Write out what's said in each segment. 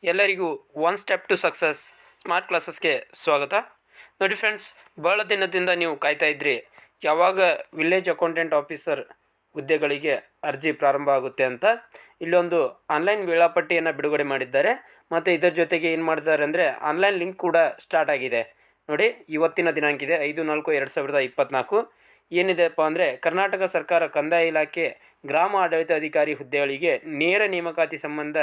ಎಲ್ಲರಿಗೂ one step to success smart ಕ್ಲಾಸಸ್ಗೆ ಸ್ವಾಗತ. ನೋಡಿ ಫ್ರೆಂಡ್ಸ್, ಭಾಳ ದಿನದಿಂದ ನೀವು ಕಾಯ್ತಾ ಇದ್ರಿ ಯಾವಾಗ ವಿಲೇಜ್ ಅಕೌಂಟೆಂಟ್ ಆಫೀಸರ್ ಹುದ್ದೆಗಳಿಗೆ ಅರ್ಜಿ ಪ್ರಾರಂಭ ಆಗುತ್ತೆ ಅಂತ. ಇಲ್ಲೊಂದು ಆನ್ಲೈನ್ ವೇಳಾಪಟ್ಟಿಯನ್ನು ಬಿಡುಗಡೆ ಮಾಡಿದ್ದಾರೆ ಮತ್ತು ಇದರ ಜೊತೆಗೆ ಏನು ಮಾಡಿದ್ದಾರೆ ಅಂದರೆ ಆನ್ಲೈನ್ ಲಿಂಕ್ ಕೂಡ ಸ್ಟಾರ್ಟ್ ಆಗಿದೆ. ನೋಡಿ, ಇವತ್ತಿನ ದಿನಾಂಕ ಇದೆ 5/4/2024. ಏನಿದೆಪ್ಪ ಅಂದರೆ ಕರ್ನಾಟಕ ಸರ್ಕಾರ ಕಂದಾಯ ಇಲಾಖೆ ಗ್ರಾಮ ಆಡಳಿತ ಅಧಿಕಾರಿ ಹುದ್ದೆಗಳಿಗೆ ನೇರ ನೇಮಕಾತಿ ಸಂಬಂಧ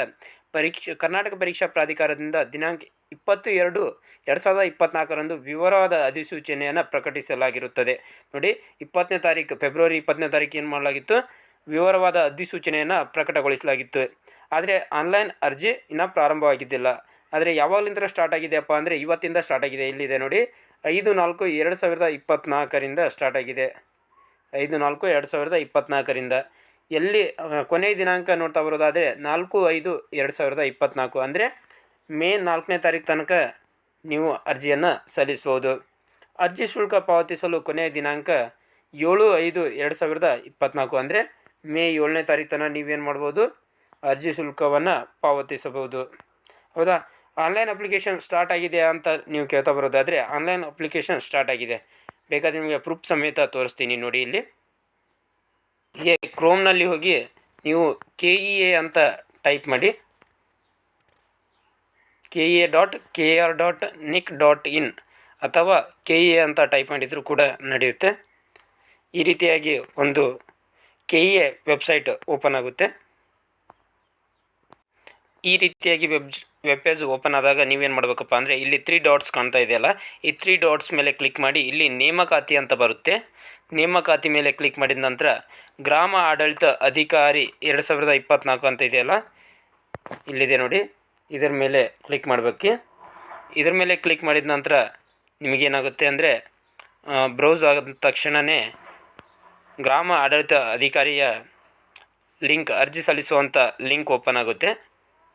ಕರ್ನಾಟಕ ಪರೀಕ್ಷಾ ಪ್ರಾಧಿಕಾರದಿಂದ ದಿನಾಂಕ 20/2/2024 ವಿವರವಾದ ಅಧಿಸೂಚನೆಯನ್ನು ಪ್ರಕಟಿಸಲಾಗಿರುತ್ತದೆ. ನೋಡಿ, ಫೆಬ್ರವರಿ 20ನೇ ತಾರೀಕು ಏನು ಮಾಡಲಾಗಿತ್ತು, ವಿವರವಾದ ಅಧಿಸೂಚನೆಯನ್ನು ಪ್ರಕಟಗೊಳಿಸಲಾಗಿತ್ತು. ಆದರೆ ಆನ್ಲೈನ್ ಅರ್ಜಿ ಇನ್ನೂ ಪ್ರಾರಂಭವಾಗಿದ್ದಿಲ್ಲ. ಆದರೆ ಯಾವಾಗಲಿಂದ ಸ್ಟಾರ್ಟ್ ಆಗಿದೆಯಪ್ಪ ಅಂದರೆ ಇವತ್ತಿಂದ ಸ್ಟಾರ್ಟ್ ಆಗಿದೆ. ಇಲ್ಲಿದೆ ನೋಡಿ, 5/4/2024 ಸ್ಟಾರ್ಟ್ ಆಗಿದೆ. 5/4/2024 ಎಲ್ಲಿ ಕೊನೆಯ ದಿನಾಂಕ ನೋಡ್ತಾ ಬರೋದಾದರೆ 4/5/2024 ಅಂದರೆ ಮೇ 4ನೇ ತಾರೀಕು ತನಕ ನೀವು ಅರ್ಜಿಯನ್ನು ಸಲ್ಲಿಸ್ಬೋದು. ಅರ್ಜಿ ಶುಲ್ಕ ಪಾವತಿಸಲು ಕೊನೆಯ ದಿನಾಂಕ 7/5/2024 ಅಂದರೆ ಮೇ 7ನೇ ತಾರೀಕು ತನಕ ನೀವೇನು ಮಾಡ್ಬೋದು, ಅರ್ಜಿ ಶುಲ್ಕವನ್ನು ಪಾವತಿಸಬಹುದು. ಹೌದಾ? ಆನ್ಲೈನ್ ಅಪ್ಲಿಕೇಶನ್ ಸ್ಟಾರ್ಟ್ ಆಗಿದೆ ಅಂತ ನೀವು ಕೇಳ್ತಾ ಬರೋದಾದರೆ ಆನ್ಲೈನ್ ಅಪ್ಲಿಕೇಶನ್ ಸ್ಟಾರ್ಟ್ ಆಗಿದೆ. ಬೇಕಾದರೆ ನಿಮಗೆ ಪ್ರೂಫ್ ಸಮೇತ ತೋರಿಸ್ತೀನಿ. ನೋಡಿ, ಇಲ್ಲಿ ಕ್ರೋಮ್ನಲ್ಲಿ ಹೋಗಿ ನೀವು KEA ಅಂತ ಟೈಪ್ ಮಾಡಿ, KEA.kr.nic.in ಅಥವಾ KEA ಅಂತ ಟೈಪ್ ಮಾಡಿದರೂ ಕೂಡ ನಡೆಯುತ್ತೆ. ಈ ರೀತಿಯಾಗಿ ಒಂದು KEA ವೆಬ್ಸೈಟ್ ಓಪನ್ ಆಗುತ್ತೆ. ಈ ರೀತಿಯಾಗಿ ವೆಬ್ ಪೇಜ್ ಓಪನ್ ಆದಾಗ ನೀವೇನು ಮಾಡಬೇಕಪ್ಪ ಅಂದರೆ ಇಲ್ಲಿ 3 ಡಾಟ್ಸ್ ಕಾಣ್ತಾ ಇದೆಯಲ್ಲ, ಈ 3 ಡಾಟ್ಸ್ ಮೇಲೆ ಕ್ಲಿಕ್ ಮಾಡಿ ಇಲ್ಲಿ ನೇಮಕಾತಿ ಅಂತ ಬರುತ್ತೆ. ನೇಮಕಾತಿ ಮೇಲೆ ಕ್ಲಿಕ್ ಮಾಡಿದ ನಂತರ ಗ್ರಾಮ ಆಡಳಿತ ಅಧಿಕಾರಿ 2024 ಅಂತ ಇದೆಯಲ್ಲ, ಇಲ್ಲಿದೆ ನೋಡಿ, ಇದರ ಮೇಲೆ ಕ್ಲಿಕ್ ಮಾಡಬೇಕು. ಇದರ ಮೇಲೆ ಕ್ಲಿಕ್ ಮಾಡಿದ ನಂತರ ನಿಮಗೇನಾಗುತ್ತೆ ಅಂದರೆ ಬ್ರೌಸ್ ಆದ ತಕ್ಷಣವೇ ಗ್ರಾಮ ಆಡಳಿತ ಅಧಿಕಾರಿಯ ಲಿಂಕ್, ಅರ್ಜಿ ಸಲ್ಲಿಸುವಂಥ ಲಿಂಕ್ ಓಪನ್ ಆಗುತ್ತೆ.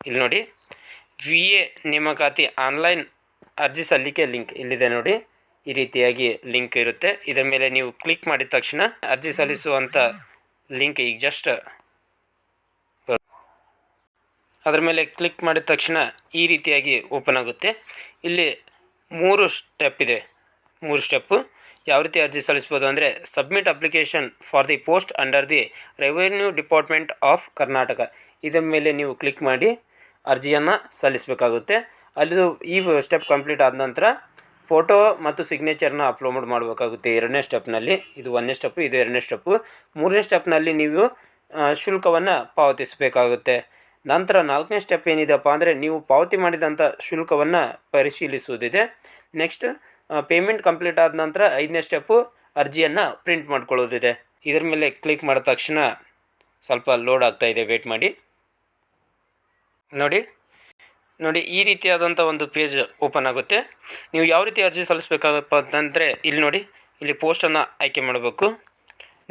ಇಲ್ಲಿ ನೋಡಿ, VA ನೇಮಕಾತಿ ಆನ್ಲೈನ್ ಅರ್ಜಿ ಸಲ್ಲಿಕೆ ಲಿಂಕ್ ಇಲ್ಲಿದೆ ನೋಡಿ. ಈ ರೀತಿಯಾಗಿ ಲಿಂಕ್ ಇರುತ್ತೆ. ಇದರ ಮೇಲೆ ನೀವು ಕ್ಲಿಕ್ ಮಾಡಿದ ತಕ್ಷಣ ಅರ್ಜಿ ಸಲ್ಲಿಸುವಂಥ ಲಿಂಕ್ ಈಗ ಜಸ್ಟ್ ಅದರ ಮೇಲೆ ಕ್ಲಿಕ್ ಮಾಡಿದ ತಕ್ಷಣ ಈ ರೀತಿಯಾಗಿ ಓಪನ್ ಆಗುತ್ತೆ. ಇಲ್ಲಿ 3 ಸ್ಟೆಪ್ ಇದೆ. 3 ಸ್ಟೆಪ್ಪು ಯಾವ ರೀತಿ ಅರ್ಜಿ ಸಲ್ಲಿಸ್ಬೋದು ಅಂದರೆ submit application for the post under the revenue department of Karnataka. ಇದರ ಮೇಲೆ ನೀವು ಕ್ಲಿಕ್ ಮಾಡಿ ಅರ್ಜಿಯನ್ನು ಸಲ್ಲಿಸಬೇಕಾಗುತ್ತೆ. ಅಲ್ಲಿದು ಈ ಸ್ಟೆಪ್ ಕಂಪ್ಲೀಟ್ ಆದ ನಂತರ ಫೋಟೋ ಮತ್ತು ಸಿಗ್ನೇಚರ್ನ ಅಪ್ಲೋಡ್ ಮಾಡಬೇಕಾಗುತ್ತೆ. 2ನೇ ಸ್ಟೆಪ್ನಲ್ಲಿ. ಇದು 1ನೇ ಸ್ಟೆಪ್ಪು, ಇದು 2ನೇ ಸ್ಟೆಪ್ಪು. 3ನೇ ಸ್ಟೆಪ್ನಲ್ಲಿ ನೀವು ಶುಲ್ಕವನ್ನು ಪಾವತಿಸಬೇಕಾಗುತ್ತೆ. ನಂತರ 4ನೇ ಸ್ಟೆಪ್ ಏನಿದೆಪ್ಪ ಅಂದರೆ ನೀವು ಪಾವತಿ ಮಾಡಿದಂಥ ಶುಲ್ಕವನ್ನು ಪರಿಶೀಲಿಸುವುದಿದೆ. ನೆಕ್ಸ್ಟ್ ಪೇಮೆಂಟ್ ಕಂಪ್ಲೀಟ್ ಆದ ನಂತರ 5ನೇ ಸ್ಟೆಪ್ಪು ಅರ್ಜಿಯನ್ನು ಪ್ರಿಂಟ್ ಮಾಡ್ಕೊಳ್ಳೋದಿದೆ. ಇದರ ಮೇಲೆ ಕ್ಲಿಕ್ ಮಾಡಿದ ತಕ್ಷಣ ಸ್ವಲ್ಪ ಲೋಡ್ ಆಗ್ತಾಯಿದೆ, ವೇಟ್ ಮಾಡಿ. ನೋಡಿ, ಈ ರೀತಿಯಾದಂಥ ಒಂದು ಪೇಜ್ ಓಪನ್ ಆಗುತ್ತೆ. ನೀವು ಯಾವ ರೀತಿ ಅರ್ಜಿ ಸಲ್ಲಿಸಬೇಕಾಗಪ್ಪ ಅಂತಂದರೆ ಇಲ್ಲಿ ನೋಡಿ, ಇಲ್ಲಿ ಪೋಸ್ಟನ್ನು ಆಯ್ಕೆ ಮಾಡಬೇಕು.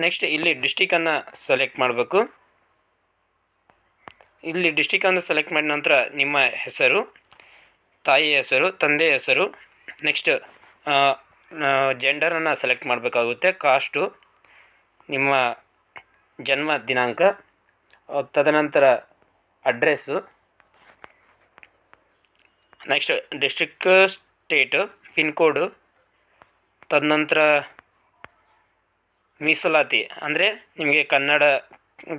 ನೆಕ್ಸ್ಟ್ ಇಲ್ಲಿ ಡಿಸ್ಟಿಕನ್ನು ಸೆಲೆಕ್ಟ್ ಮಾಡಬೇಕು. ಇಲ್ಲಿ ಡಿಸ್ಟಿಕನ್ನು ಸೆಲೆಕ್ಟ್ ಮಾಡಿದ ನಂತರ ನಿಮ್ಮ ಹೆಸರು, ತಾಯಿ ಹೆಸರು, ತಂದೆ ಹೆಸರು, ನೆಕ್ಸ್ಟ್ ಜೆಂಡರನ್ನು ಸೆಲೆಕ್ಟ್ ಮಾಡಬೇಕಾಗುತ್ತೆ, ಕಾಸ್ಟು, ನಿಮ್ಮ ಜನ್ಮ ದಿನಾಂಕ, ತದನಂತರ address, next district, state, pin ಕೋಡು, ತದನಂತರ ಮೀಸಲಾತಿ ಅಂದರೆ ನಿಮಗೆ ಕನ್ನಡ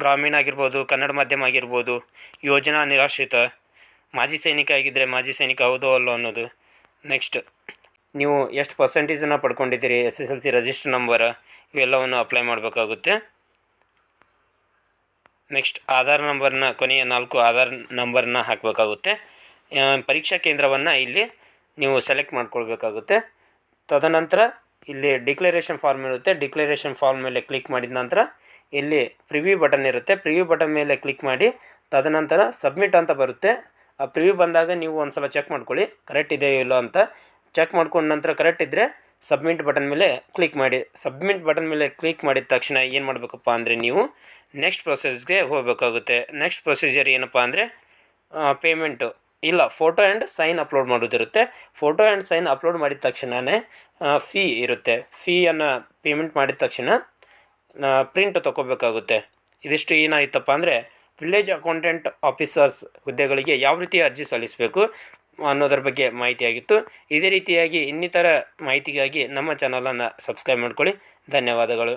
ಗ್ರಾಮೀಣ ಆಗಿರ್ಬೋದು, ಕನ್ನಡ ಮಾಧ್ಯಮ ಆಗಿರ್ಬೋದು, ಯೋಜನಾ ನಿರಾಶ್ರಿತ, ಮಾಜಿ ಸೈನಿಕ ಆಗಿದ್ದರೆ ಮಾಜಿ ಸೈನಿಕ ಹೌದೋ ಅಲ್ಲೋ ಅನ್ನೋದು. ನೆಕ್ಸ್ಟ್ ನೀವು ಎಷ್ಟು ಪರ್ಸೆಂಟೇಜನ್ನು ಪಡ್ಕೊಂಡಿದ್ದೀರಿ, SSLC ರಿಜಿಸ್ಟರ್ ನಂಬರ್, ಇವೆಲ್ಲವನ್ನು ಅಪ್ಲೈ ಮಾಡಬೇಕಾಗುತ್ತೆ. ನೆಕ್ಸ್ಟ್ ಆಧಾರ್ ನಂಬರ್ನ, ಕೊನೆಯ 4 ಆಧಾರ್ ನಂಬರ್ನ ಹಾಕಬೇಕಾಗುತ್ತೆ. ಪರೀಕ್ಷಾ ಕೇಂದ್ರವನ್ನು ಇಲ್ಲಿ ನೀವು ಸೆಲೆಕ್ಟ್ ಮಾಡ್ಕೊಳ್ಬೇಕಾಗುತ್ತೆ. ತದನಂತರ ಇಲ್ಲಿ ಡಿಕ್ಲರೇಷನ್ ಫಾರ್ಮ್ ಇರುತ್ತೆ. ಡಿಕ್ಲರೇಷನ್ ಫಾರ್ಮ್ ಮೇಲೆ ಕ್ಲಿಕ್ ಮಾಡಿದ ನಂತರ ಇಲ್ಲಿ ಪ್ರಿವ್ಯೂ ಬಟನ್ ಇರುತ್ತೆ. ಪ್ರಿವ್ಯೂ ಬಟನ್ ಮೇಲೆ ಕ್ಲಿಕ್ ಮಾಡಿ ತದನಂತರ ಸಬ್ಮಿಟ್ ಅಂತ ಬರುತ್ತೆ. ಆ ಪ್ರಿವ್ಯೂ ಬಂದಾಗ ನೀವು ಒಂದು ಸಲ ಚೆಕ್ ಮಾಡ್ಕೊಳ್ಳಿ ಕರೆಕ್ಟ್ ಇದೆಯೋ ಇಲ್ಲೋ ಅಂತ. ಚೆಕ್ ಮಾಡ್ಕೊಂಡ ನಂತರ ಕರೆಕ್ಟ್ ಇದ್ದರೆ ಸಬ್ಮಿಟ್ ಬಟನ್ ಮೇಲೆ ಕ್ಲಿಕ್ ಮಾಡಿ. ಸಬ್ಮಿಟ್ ಬಟನ್ ಮೇಲೆ ಕ್ಲಿಕ್ ಮಾಡಿದ ತಕ್ಷಣ ಏನು ಮಾಡಬೇಕಪ್ಪ ಅಂದರೆ ನೀವು ನೆಕ್ಸ್ಟ್ ಪ್ರೊಸೆಸ್ಗೆ ಹೋಗಬೇಕಾಗುತ್ತೆ. ನೆಕ್ಸ್ಟ್ ಪ್ರೊಸೀಜರ್ ಏನಪ್ಪ ಅಂದರೆ ಪೇಮೆಂಟು ಇಲ್ಲ, ಫೋಟೋ ಆ್ಯಂಡ್ ಸೈನ್ ಅಪ್ಲೋಡ್ ಮಾಡೋದಿರುತ್ತೆ. ಫೋಟೋ ಆ್ಯಂಡ್ ಸೈನ್ ಅಪ್ಲೋಡ್ ಮಾಡಿದ ತಕ್ಷಣವೇ ಫೀ ಇರುತ್ತೆ. ಫೀಯನ್ನು ಪೇಮೆಂಟ್ ಮಾಡಿದ ತಕ್ಷಣ ಪ್ರಿಂಟ್ ತೊಗೋಬೇಕಾಗುತ್ತೆ. ಇದಿಷ್ಟು ಏನಾಯ್ತಪ್ಪ ಅಂದರೆ ವಿಲೇಜ್ ಅಕೌಂಟೆಂಟ್ ಆಫೀಸರ್ಸ್ ಹುದ್ದೆಗಳಿಗೆ ಯಾವ ರೀತಿ ಅರ್ಜಿ ಸಲ್ಲಿಸಬೇಕು ಅನ್ನೋದ್ರ ಬಗ್ಗೆ ಮಾಹಿತಿಯಾಗಿತ್ತು. ಇದೇ ರೀತಿಯಾಗಿ ಇನ್ನಿತರ ಮಾಹಿತಿಗಾಗಿ ನಮ್ಮ ಚಾನಲನ್ನು ಸಬ್ಸ್ಕ್ರೈಬ್ ಮಾಡ್ಕೊಳ್ಳಿ. ಧನ್ಯವಾದಗಳು.